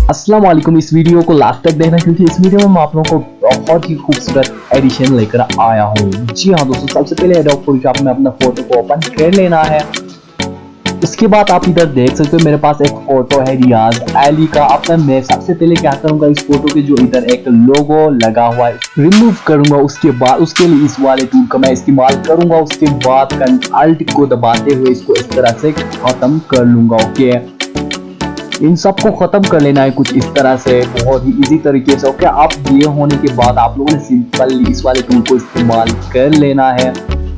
अस्सलाम वालेकुम। इस वीडियो को लास्ट तक देखना क्योंकि इस वीडियो में मैं आप लोगों को बहुत ही खूबसूरत एडिशन लेकर आया हूँ। जी हाँ दोस्तों, सबसे पहले एडोब फोटोशॉप में अपना फोटो को ओपन कर लेना है। इसके बाद आप इधर देख सकते हो मेरे पास एक फोटो है रियाज अली का। अब मैं सबसे पहले क्या करूंगा, इस फोटो के जो इधर एक लोगो लगा हुआ है रिमूव करूंगा। उसके बाद उसके लिए इस वाले टूल का मैं इस्तेमाल करूंगा। उसके बाद अल्ट को दबाते हुए इसको इस तरह से खत्म कर लूंगा। ओके, इन सबको खत्म कर लेना है कुछ इस तरह से, बहुत ही इजी तरीके से। ओके, अब ये होने के बाद आप लोगों ने सिंपली इस वाले टूल को इस्तेमाल कर लेना है।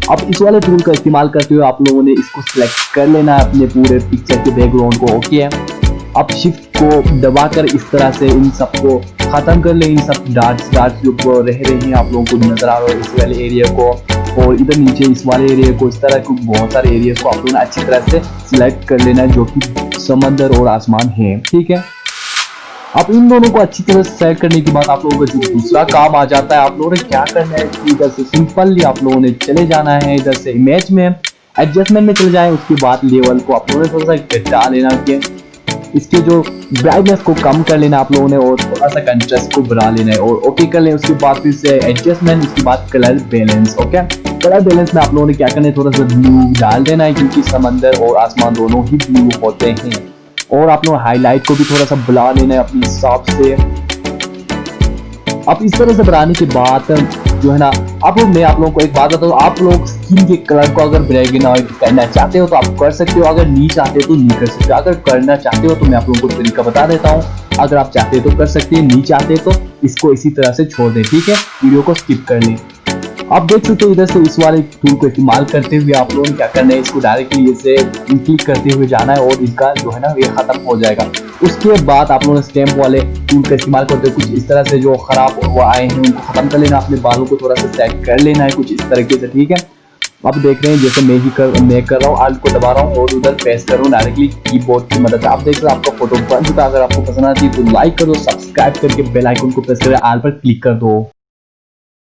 अब इस वाले टूल का इस्तेमाल करते हुए आप लोगों ने इसको सिलेक्ट कर लेना है अपने पूरे पिक्चर के बैकग्राउंड को। ओके, अब शिफ्ट को दबाकर इस तरह से इन सबको खत्म कर ले। इन सब डार्ट्स जो रह रहे हैं आप लोगों को नजर आ रहा है इस वाले एरिया को, और इधर नीचे इस वाले एरिया को, इस तरह के बहुत सारे एरिया को आप लोगों ने अच्छी तरह से सिलेक्ट कर लेना है जो कि समंदर और आसमान है। ठीक है, अब इन दोनों को अच्छी तरह से सेट करने के बाद आप लोगों का जो दूसरा काम आ जाता है, आप लोगों ने क्या करना है, इधर से सिंपली आप लोगों ने चले जाना है, इधर से इमेज में एडजस्टमेंट में चले जाए। उसके बाद लेवल को आप लोगों ने थोड़ा सा घटा लेना है, इसके जो ब्राइटनेस को कम कर लेना आप लोगों ने, और थोड़ा सा कंट्रास्ट को बढ़ा लेना है और ओके कर लें। उसके बाद फिर से एडजस्टमेंट, उसके बाद colour balance. Okay, colour balance में आप लोगों ने क्या करना है, थोड़ा सा ब्लू डाल देना है क्योंकि समंदर और आसमान दोनों ही ब्लू होते हैं। और आप लोग हाईलाइट को भी थोड़ा सा बढ़ा लेना है अपने हिसाब से। अब इस तरह से बढ़ाने के बाद जो है ना, मैं आप लोगों को एक बात बताऊं, आप लोग स्किन के कलर को अगर ब्लैक एंड व्हाइट करना चाहते हो तो आप कर सकते हो, अगर नहीं चाहते हो तो नहीं कर सकते। अगर करना चाहते हो तो मैं आप लोगों को तरीका बता देता हूँ, अगर आप चाहते हो तो कर सकते हैं, नहीं चाहते तो इसको इसी तरह से छोड़ दें। ठीक है, वीडियो को स्किप कर लें। आप देख सकते हो इधर से इस वाले टूल को इस्तेमाल करते हुए आप लोगों ने क्या करना है, इसको डायरेक्टली ऐसे क्लिक करते हुए जाना है और इसका जो है ना ये खत्म हो जाएगा। उसके बाद आप लोगों ने स्टैम्प वाले टूल का इस्तेमाल करते हुए कुछ इस तरह से जो खराब हुआ आए हैं उनको खत्म कर लेना, अपने बालों को थोड़ा सा सेट कर लेना है कुछ इस तरीके से। ठीक है, आप देख रहे हैं जैसे मैं कर रहा हूँ, आल्ट को दबा रहा हूँ और उधर प्रेस कर रहा हूँ डायरेक्टली कीबोर्ड की मदद से। आप देख रहे हैं आपका फोटो बन चुका है। अगर आपको पसंद आती है तो लाइक कर दो, सब्सक्राइब करके बेल आइकन को प्रेस करके ऑल पर क्लिक कर दो।